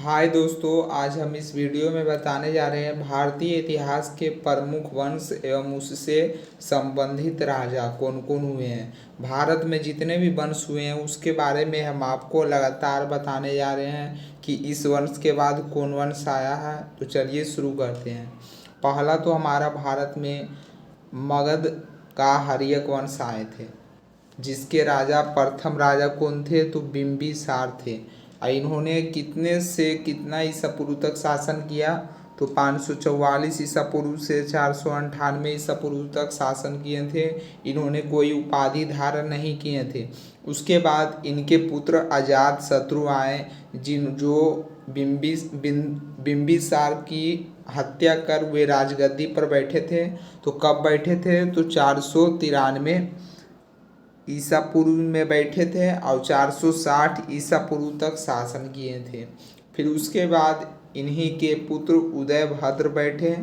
हाय दोस्तों, आज हम इस वीडियो में बताने जा रहे हैं भारतीय इतिहास के प्रमुख वंश एवं उससे संबंधित राजा कौन कौन हुए हैं। भारत में जितने भी वंश हुए हैं उसके बारे में हम आपको लगातार बताने जा रहे हैं कि इस वंश के बाद कौन वंश आया है। तो चलिए शुरू करते हैं। पहला तो हमारा भारत में मगध का हर्यक वंश आए थे, जिसके राजा प्रथम राजा कौन थे तो बिंबिसार थे। और इन्होंने कितने से कितना ईसा पूर्व तक शासन किया तो 544 ईसा पूर्व से 498 ईसा पूर्व तक शासन किए थे। इन्होंने कोई उपाधि धारण नहीं किए थे। उसके बाद इनके पुत्र अजात शत्रु आए, जो बिंबिसार की हत्या कर वे राजगद्दी पर बैठे थे। तो कब बैठे थे तो 493 ईसा पूर्व में बैठे थे और 460 ईसा पूर्व तक शासन किए थे। फिर उसके बाद इन्हीं के पुत्र उदयभद्र बैठे,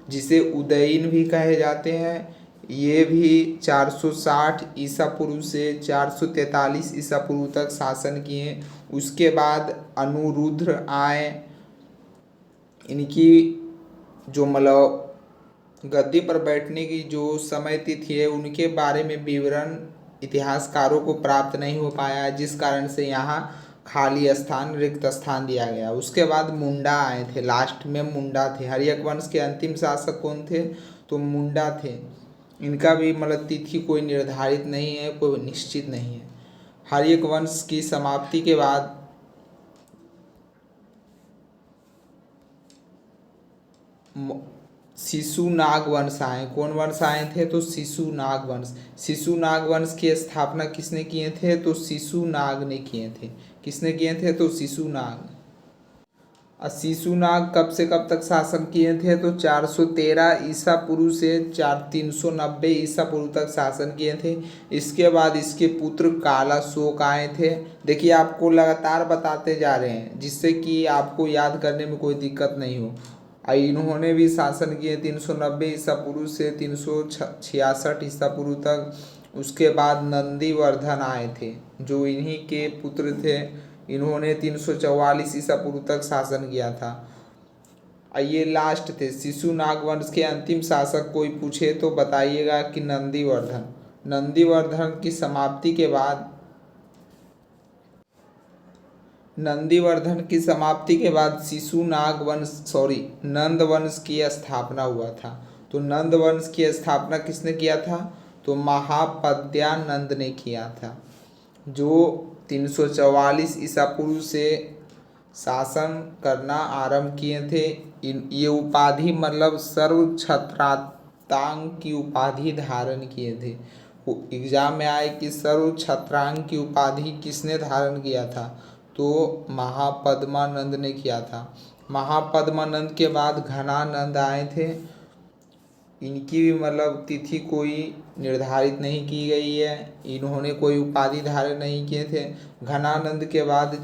जिसे उदयीन भी कहे जाते हैं। ये भी 460 ईसा पूर्व से 443 ईसा पूर्व तक शासन किए। उसके बाद अनुरुद्र आए। इनकी जो मतलब गद्दी पर बैठने की जो समय तिथि है उनके बारे में विवरण इतिहासकारों को प्राप्त नहीं हो पाया, जिस कारण से यहाँ खाली स्थान, रिक्त स्थान दिया गया। उसके बाद मुंडा आए थे, लास्ट में मुंडा थे। हर्यक वंश के अंतिम शासक कौन थे तो मुंडा थे। इनका भी मतलब तिथि कोई निर्धारित नहीं है, कोई निश्चित नहीं है। हर्यक वंश की समाप्ति के बाद शिशुनाग वंश आए। कौन वंश आए थे तो शिशुनाग वंश। शिशुनाग वंश की स्थापना किसने किए थे तो शिशुनाग ने किए थे। किसने किए थे तो शिशुनाग। और शिशुनाग कब से कब तक शासन किए थे तो 413 ईसा पूर्व से 390 ईसा पूर्व तक शासन किए थे। इसके बाद इसके पुत्र कालाशोक आए थे। देखिए, आपको लगातार बताते जा रहे हैं जिससे कि आपको याद करने में कोई दिक्कत नहीं हो। और इन्होंने भी शासन किए 390 ईसा पूर्व से 366 ईसा पूर्व तक। उसके बाद नंदीवर्धन आए थे, जो इन्हीं के पुत्र थे। इन्होंने 344 ईसा पूर्व तक शासन किया था। ये लास्ट थे। शिशुनाग वंश के अंतिम शासक कोई पूछे तो बताइएगा कि नंदीवर्धन। नंदीवर्धन की समाप्ति के बाद शिशुनाग वंश नंद वंश की स्थापना हुआ था। तो नंद वंश की स्थापना किसने किया था तो महापद्यानंद ने किया था, जो 344 ईसा पूर्व से शासन करना आरंभ किए थे। ये उपाधि मतलब सर्व छत्रांग की उपाधि धारण किए थे। वो एग्जाम में आए कि सर्व छत्रांग की उपाधि किसने धारण किया था तो महापद्मानंद ने किया था। महापद्मानंद के बाद घनानंद आए थे। इनकी भी मतलब तिथि कोई निर्धारित नहीं की गई है। इन्होंने कोई उपाधि धारण नहीं किए थे। घनानंद के बाद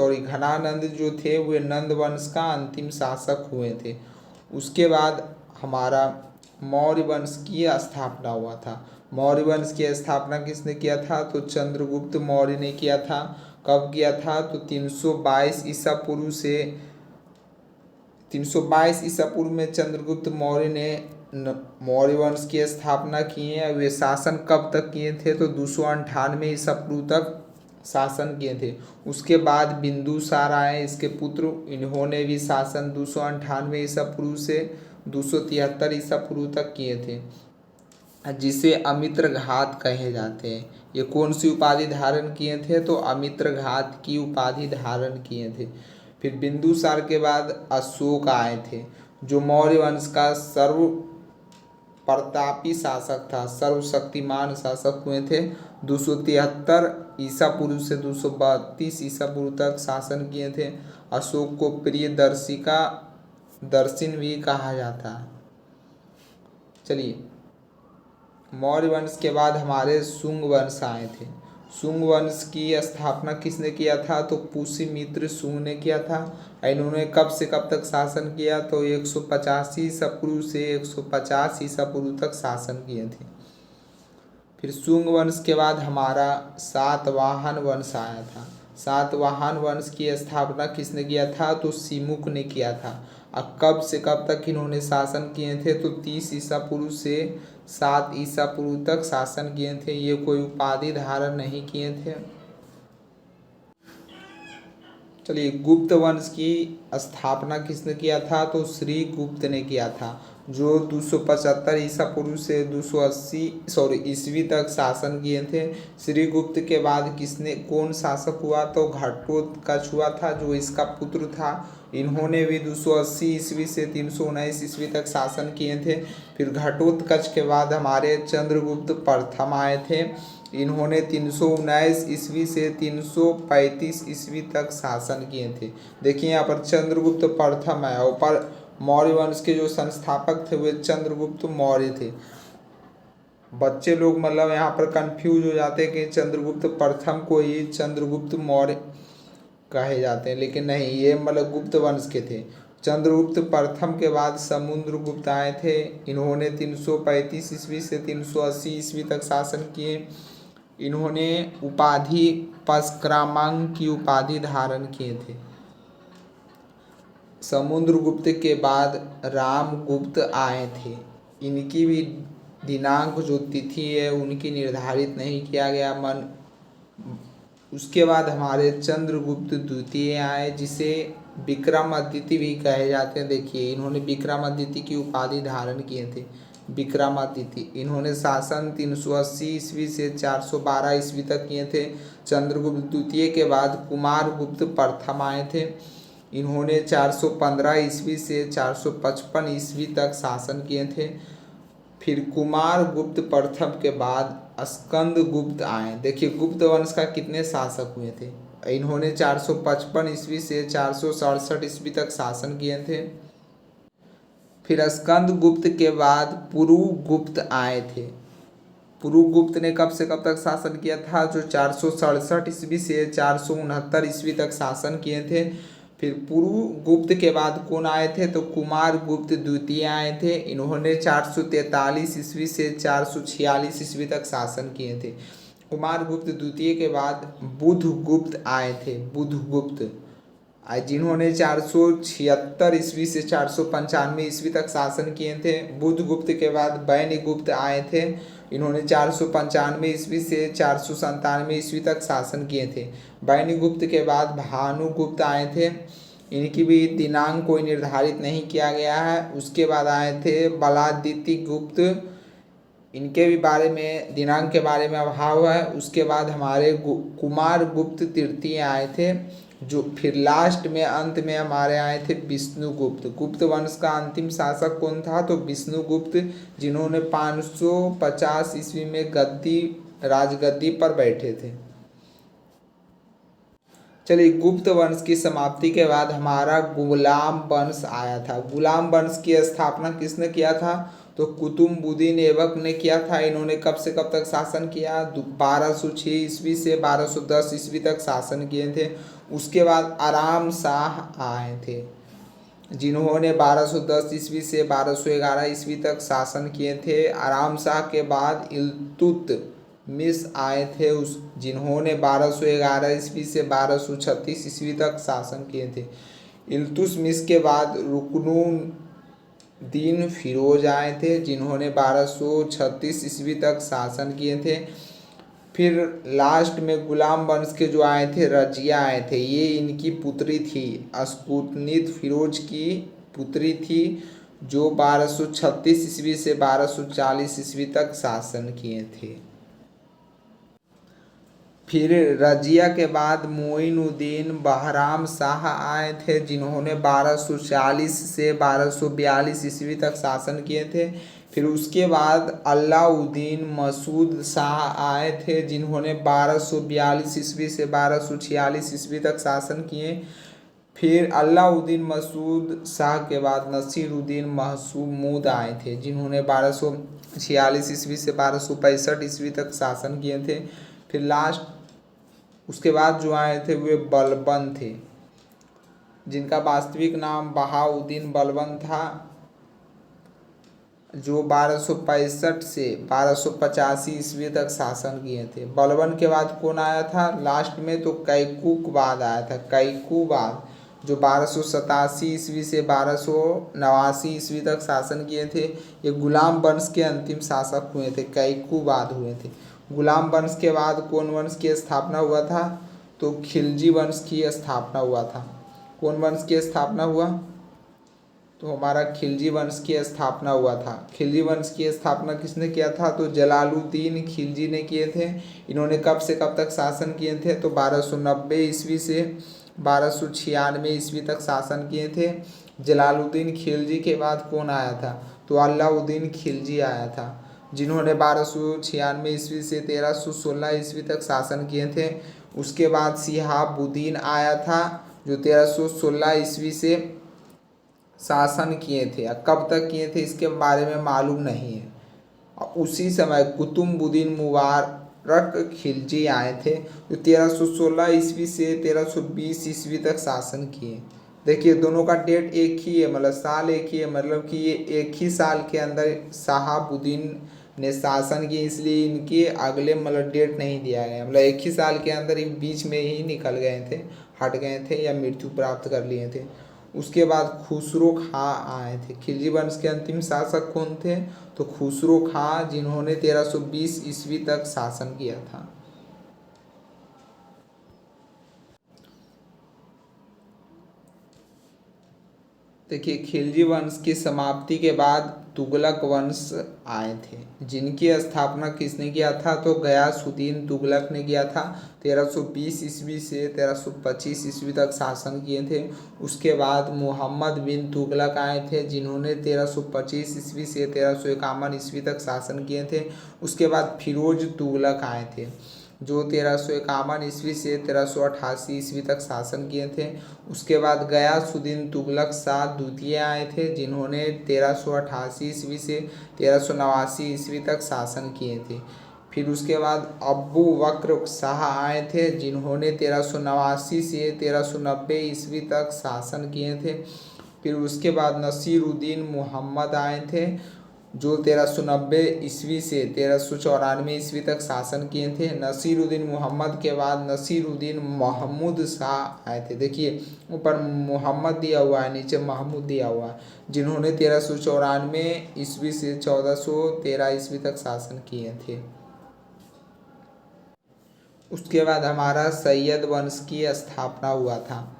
घनानंद जो थे वे नंद वंश का अंतिम शासक हुए थे। उसके बाद हमारा मौर्य वंश की स्थापना हुआ था। मौर्य वंश की स्थापना किसने किया था तो चंद्रगुप्त मौर्य ने किया था। कब किया था तो 322 ईसा पूर्व से 322 ईसा पूर्व में चंद्रगुप्त मौर्य ने मौर्य वंश की स्थापना की है। वे शासन कब तक किए थे तो 298 ईसा पूर्व तक शासन किए थे। उसके बाद बिंदुसार आए, इसके पुत्र। इन्होंने भी शासन 298 ईसा पूर्व से 273 ईसा पूर्व तक किए थे, जिसे अमित्र घात कहे जाते हैं। ये कौन सी उपाधि धारण किए थे तो अमित्र घात की उपाधि धारण किए थे। फिर बिंदुसार के बाद अशोक आए थे, जो मौर्य वंश का सर्व प्रतापी शासक था, सर्वशक्तिमान शासक हुए थे। 273 ईसा पूर्व से 232 ईसा पूर्व तक शासन किए थे। अशोक को प्रियदर्शी का दर्शन भी कहा जाता है। चलिए, मौर्य वंश के बाद हमारे शुंग वंश आए थे। शुंग वंश की स्थापना किसने किया था तो पुष्यमित्र शुंग ने किया था। इन्होंने कब से कब तक शासन किया तो 185 ईसा पूर्व से 150 ईसा पूर्व तक शासन किए थे। फिर शुंग वंश के बाद हमारा सातवाहन वंश आया था। सातवाहन वंश की स्थापना किसने किया था? तो सिमुक ने किया था। और कब से कब तक इन्होंने शासन किए थे? तो 30 ईसा पूर्व से 7 ईसा पूर्व तक शासन किए थे। ये कोई उपाधि धारण नहीं किए थे। चलिए, गुप्त वंश की स्थापना किसने किया था? तो श्री गुप्त ने किया था, जो 275 ईसा पूर्व से 280 ईस्वी तक शासन किए थे। श्री गुप्त के बाद कौन शासक हुआ? तो घटोत्कच हुआ था, जो इसका पुत्र था। इन्होंने भी 280 ईस्वी से 319 ईस्वी तक शासन किए थे। फिर घटोत्कच के बाद हमारे चंद्रगुप्त प्रथम आए थे। इन्होंने 319 ईस्वी से 335 ईस्वी तक शासन किए थे। देखिए यहाँ पर चंद्रगुप्त प्रथम है, और पर मौर्य वंश के जो संस्थापक थे वे चंद्रगुप्त मौर्य थे। बच्चे लोग मतलब यहाँ पर कंफ्यूज हो जाते हैं कि चंद्रगुप्त प्रथम को ही चंद्रगुप्त मौर्य कहे जाते हैं, लेकिन नहीं, ये मतलब गुप्त वंश के थे। चंद्रगुप्त प्रथम के बाद समुद्रगुप्त आए थे। इन्होंने 335 ईस्वी से 380 ईस्वी तक शासन किए। इन्होंने उपाधि परशुरामांग की उपाधि धारण किए थे। समुद्रगुप्त के बाद रामगुप्त आए थे। इनकी भी दिनांक जो तिथि है उनकी निर्धारित नहीं किया गया। उसके बाद हमारे चंद्रगुप्त द्वितीय आए, जिसे विक्रमादित्य भी कहे जाते हैं। देखिए, इन्होंने विक्रमादित्य की उपाधि धारण किए थे। विक्रमादित्य, इन्होंने शासन 380 ईस्वी से 412 ईस्वी तक किए थे। चंद्रगुप्त द्वितीय के बाद कुमारगुप्त प्रथम आए थे। इन्होंने 415 ईस्वी से 455 ईस्वी तक शासन किए थे। फिर कुमारगुप्त प्रथम के बाद स्कंदगुप्त आए। देखिए, गुप्त वंश का कितने शासक हुए थे? इन्होंने 455 ईस्वी से 467 ईस्वी तक शासन किए थे। फिर स्कंदगुप्त के बाद पुरुगुप्त आए थे। पुरुगुप्त ने कब से कब तक शासन किया था? जो 467 ईस्वी से 469 ईस्वी तक शासन किए थे। फिर पुरुगुप्त के बाद कौन आए थे? तो कुमारगुप्त द्वितीय आए थे। इन्होंने 443 ईस्वी से 446 ईस्वी तक शासन किए थे। कुमारगुप्त द्वितीय के बाद बुधगुप्त आए थे। बुधगुप्त, जिन्होंने 476 ईस्वी से 495 ईस्वी तक शासन किए थे। बुधगुप्त के बाद वैन्यगुप्त आए थे। इन्होंने 495 ईस्वी से 497 ईस्वी तक शासन किए थे। वैन्यगुप्त के बाद भानुगुप्त आए थे। इनकी भी दिनांक कोई निर्धारित नहीं किया गया है। उसके बाद आए थे बलादित्य गुप्त। इनके भी बारे में दिनांक के बारे में अभाव है। उसके बाद हमारे कुमारगुप्त तृतीय आए थे। जो फिर लास्ट में अंत में हमारे आए थे विष्णुगुप्त। गुप्त वंश का अंतिम शासक कौन था? तो विष्णुगुप्त, जिन्होंने 550 ईस्वी में राजगद्दी पर बैठे थे। चलिए, गुप्त वंश की समाप्ति के बाद हमारा गुलाम वंश आया था। गुलाम वंश की स्थापना किसने किया था? तो कुतुबुद्दीन ऐबक ने किया था। इन्होंने कब से कब तक शासन किया? 1206 ईस्वी से 1210 ईस्वी तक शासन किए थे। उसके बाद आराम शाह आए थे, जिन्होंने 1210 ईस्वी से 1211 ईस्वी तक शासन किए थे। आराम शाह के बाद इल्तुतमिश आए थे, जिन्होंने 1211 ईस्वी से 1236 ईस्वी तक शासन किए थे। इल्तुतमिश के बाद रुकनुद्दीन फिरोज आए थे, जिन्होंने 1236 ईस्वी तक शासन किए थे। फिर लास्ट में गुलाम वंश के जो आए थे रजिया आए थे। ये इनकी पुत्री थी, अस्कुनित फिरोज की पुत्री थी, जो 1236 ईस्वी से 1240 ईस्वी तक शासन किए थे। फिर रजिया के बाद मोइनुद्दीन बहराम शाह आए थे, जिन्होंने 1240 से 1242 ईस्वी तक शासन किए थे। फिर उसके बाद अलाउद्दीन मसूद शाह आए थे, जिन्होंने 1242 ईस्वी से 1246 ईस्वी तक शासन किए। फिर अलाउद्दीन मसूद शाह के बाद नसीरुद्दीन महमूद आए थे, जिन्होंने 1246 ईस्वी से 1265 ईस्वी तक शासन किए थे। फिर लास्ट उसके बाद जो आए थे वे बलबन थे, जिनका वास्तविक नाम बहाउद्दीन बलबन था। जो 1265 से 1285 ईस्वी तक शासन किए थे। बलबन के बाद कौन आया था लास्ट में, तो कैकुबाद आया था। कैकुबाद जो 1287 ईस्वी से 1289 ईस्वी तक शासन किए थे। ये गुलाम वंश के अंतिम शासक हुए थे, कैकुबाद हुए थे। गुलाम वंश के बाद कौन वंश की स्थापना हुआ था, तो खिलजी वंश की स्थापना हुआ था। कौन वंश की स्थापना हुआ, तो हमारा खिलजी वंश की स्थापना हुआ था। खिलजी वंश की स्थापना किसने किया था, तो जलालुद्दीन खिलजी ने किए थे। इन्होंने कब से कब तक शासन किए थे, तो 1290 ईस्वी से 1296 ईस्वी तक शासन किए थे। जलालुद्दीन खिलजी के बाद कौन आया था, तो अलाउद्दीन खिलजी आया था, जिन्होंने 1296 ईस्वी से 1316 ईस्वी तक शासन किए थे। उसके बाद शिहाबुद्दीन आया था, जो 1316 ईस्वी से शासन किए थे। कब तक किए थे इसके बारे में मालूम नहीं है। और उसी समय कुतुबुद्दीन मुबारक खिलजी आए थे, जो 1316 ईस्वी से 1320 ईस्वी तक शासन किए। देखिए दोनों का डेट एक ही है, मतलब साल एक ही है, मतलब कि ये एक ही साल के अंदर शहाबुद्दीन ने शासन किए, इसलिए इनके अगले मतलब डेट नहीं दिया गया। मतलब एक ही साल के अंदर बीच में ही निकल गए थे, हट गए थे या मृत्यु प्राप्त कर लिए थे। उसके बाद खुसरो खां आए थे। खिलजी वंश के अंतिम शासक कौन थे, तो खुसरो खां, जिन्होंने 1320 ईस्वी तक शासन किया था। देखिए खिलजी वंश की समाप्ति के बाद तुगलक वंश आए थे, जिनकी स्थापना किसने किया था, तो गयासुद्दीन तुगलक ने किया था। 1320 ईस्वी से 1325 ईस्वी तक शासन किए थे। उसके बाद मोहम्मद बिन तुगलक आए थे, जिन्होंने 1325 ईस्वी से 1351 ईस्वी तक शासन किए थे। उसके बाद फिरोज तुगलक आए थे, जो 1351 ईस्वी से 1388 ईस्वी तक शासन किए थे। उसके बाद गयासुद्दीन तुगलक शाह द्वितीय आए थे, जिन्होंने 1388 ईस्वी से 1389 ईस्वी तक शासन किए थे। फिर उसके बाद अब्बू बकर शाह आए थे, जिन्होंने 1389 से 1390 ईस्वी तक शासन किए थे। फिर उसके बाद नसीरुद्दीन मोहम्मद आए थे, जो 1390 ईस्वी से 1394 ईस्वी तक शासन किए थे। नसीरुद्दीन मोहम्मद के बाद नसीरुद्दीन महमूद शाह आए थे। देखिए ऊपर मोहम्मद दिया हुआ है, नीचे महमूद दिया हुआ है, जिन्होंने 1394 ईस्वी से 1413 ईस्वी तक शासन किए थे। उसके बाद हमारा सैयद वंश की स्थापना हुआ था।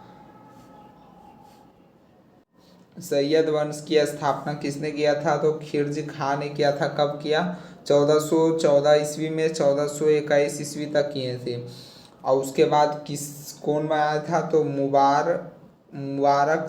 सैयद वंश की स्थापना किसने किया था, तो खिलजी खां ने किया था। कब किया, 1414 ईस्वी में 1421 ईस्वी तक किए थे। और उसके बाद कौन आया था, तो मुबारक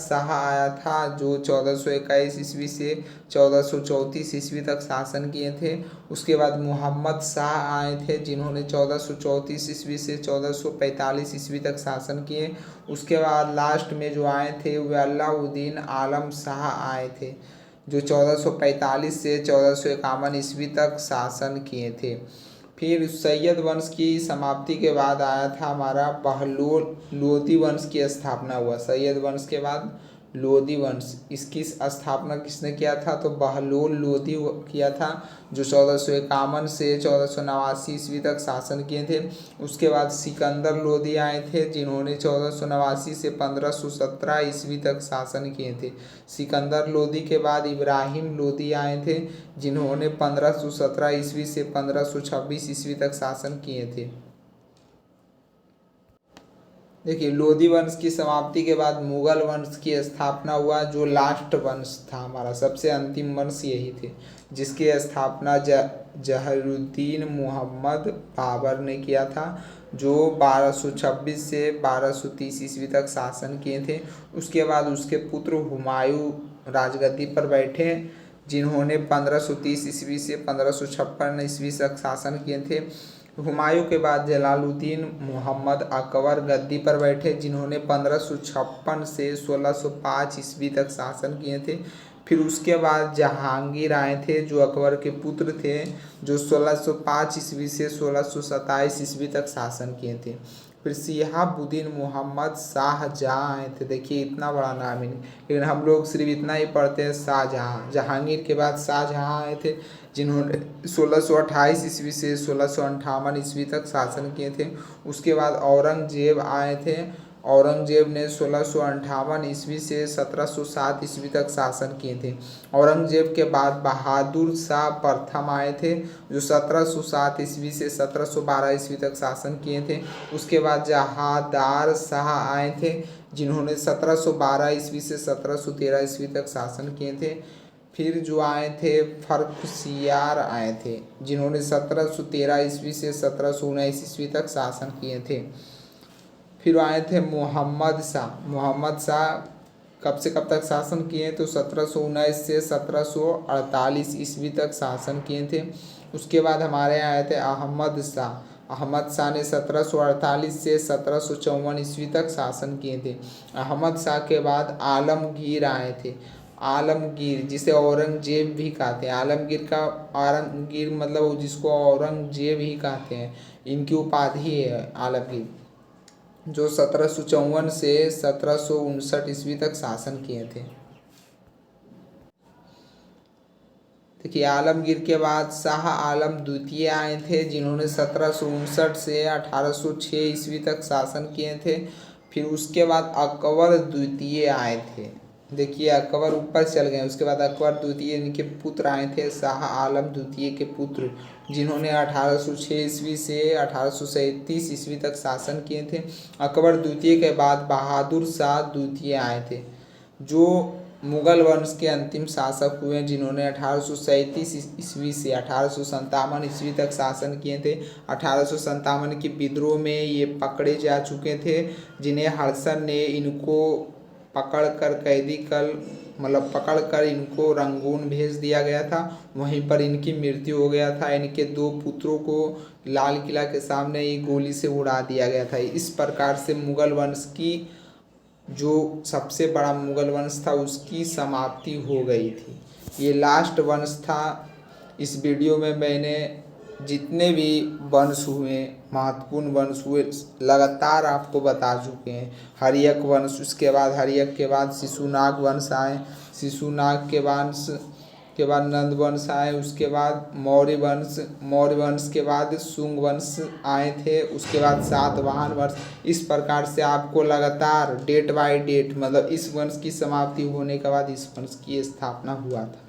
शाह आया था, जो 1421 ईस्वी से 1434 ईस्वी तक शासन किए थे। उसके बाद मोहम्मद शाह आए थे, जिन्होंने 1434 ईस्वी से 1445 ईस्वी तक शासन किए। उसके बाद लास्ट में जो आए थे वे अलाउद्दीन आलम शाह आए थे, जो 1445 से 1451 ईस्वी तक शासन किए थे। फिर सैयद वंश की समाप्ति के बाद आया था हमारा बहलोल लोदी वंश की स्थापना हुआ। सैयद वंश के बाद लोदी वंश, इसकी स्थापना किसने किया था, तो बहलोल लोदी किया था, जो 1451 से 1489 ईस्वी तक शासन किए थे। उसके बाद सिकंदर लोदी आए थे, जिन्होंने 1489 से 1517 ईस्वी तक शासन किए थे। सिकंदर लोदी के बाद इब्राहिम लोदी आए थे, जिन्होंने 1517 ईस्वी से 1526 ईस्वी तक शासन किए थे। देखिए लोदी वंश की समाप्ति के बाद मुगल वंश की स्थापना हुआ, जो लास्ट वंश था हमारा, सबसे अंतिम वंश यही थे, जिसकी स्थापना जहरुद्दीन मोहम्मद बाबर ने किया था, जो 1226 से 1230 ईस्वी तक शासन किए थे। उसके बाद उसके पुत्र हुमायूं राजगद्दी पर बैठे, जिन्होंने 1530 ईस्वी से 1556 ईस्वी तक शासन किए थे। हुमायूं के बाद जलालुद्दीन मोहम्मद अकबर गद्दी पर बैठे, जिन्होंने 1556 से 1605 ईस्वी तक शासन किए थे। फिर उसके बाद जहांगीर आए थे, जो अकबर के पुत्र थे, जो 1605 ईस्वी से 1627 ईस्वी तक शासन किए थे। फिर शिहाबुद्दीन मोहम्मद शाहजहाँ आए थे। देखिए इतना बड़ा नाम है, लेकिन हम लोग सिर्फ इतना ही पढ़ते हैं शाहजहाँ। जहांगीर के बाद शाहजहाँ आए थे, जिन्होंने 1628 ईस्वी से 1658 ईस्वी तक शासन किए थे। उसके बाद औरंगजेब आए थे। औरंगजेब ने 1658 ईस्वी से 1707 ईस्वी तक शासन किए थे। औरंगजेब के बाद बहादुर शाह प्रथम आए थे, जो 1707 ईस्वी से 1712 ईस्वी तक शासन किए थे। उसके बाद जहादार शाह आए थे, जिन्होंने 1712 ईस्वी से 1713 ईस्वी तक शासन किए थे। फिर जो आए थे फर्रुखसियार आए थे, जिन्होंने 1713 ईस्वी से 1719 ईस्वी तक शासन किए थे। फिर आए थे मोहम्मद शाह। मोहम्मद शाह कब से कब तक शासन किए तो 1719 से 1748 ईस्वी तक शासन किए थे। उसके बाद हमारे आए थे अहमद शाह। अहमद शाह ने 1748 से 1754 ईस्वी तक शासन किए थे। अहमद शाह के बाद आलमगीर आए थे। आलमगीर जिसे औरंगजेब भी कहते हैं, आलमगीर मतलब जिसको औरंगजेब ही कहते हैं, इनकी उपाधि है आलमगीर, जो 1754 से 1759 ईस्वी तक शासन किए थे। देखिए आलमगीर के बाद शाह आलम द्वितीय आए थे, जिन्होंने 1759 से 1806 ईस्वी तक शासन किए थे। फिर उसके बाद अकबर द्वितीय आए थे। देखिए अकबर ऊपर चल गए। उसके बाद अकबर द्वितीय, इनके पुत्र आए थे शाह आलम द्वितीय के पुत्र, जिन्होंने 1806 ईस्वी से 1837 ईस्वी तक शासन किए थे। अकबर द्वितीय के बाद बहादुर शाह द्वितीय आए थे, जो मुगल वंश के अंतिम शासक हुए, जिन्होंने 1837 ईस्वी से 1857 ईस्वी तक शासन किए थे। 1857 के विद्रोह में ये पकड़े जा चुके थे, जिन्हें हर्षण ने इनको पकड़ कर इनको रंगून भेज दिया गया था। वहीं पर इनकी मृत्यु हो गया था। इनके 2 पुत्रों को लाल किला के सामने एक गोली से उड़ा दिया गया था। इस प्रकार से मुगल वंश की, जो सबसे बड़ा मुगल वंश था, उसकी समाप्ति हो गई थी। ये लास्ट वंश था। इस वीडियो में मैंने जितने भी वंश हुए, महत्वपूर्ण वंश हुए, लगातार आपको बता चुके हैं। हर्यक वंश, उसके बाद हर्यक के बाद शिशुनाग वंश आए, शिशुनाग के बाद नंद वंश आए, उसके बाद मौर्य वंश के बाद शुंग वंश आए थे, उसके बाद सातवाहन वंश। इस प्रकार से आपको लगातार डेट बाय डेट, मतलब इस वंश की समाप्ति होने के बाद इस वंश की स्थापना हुआ था।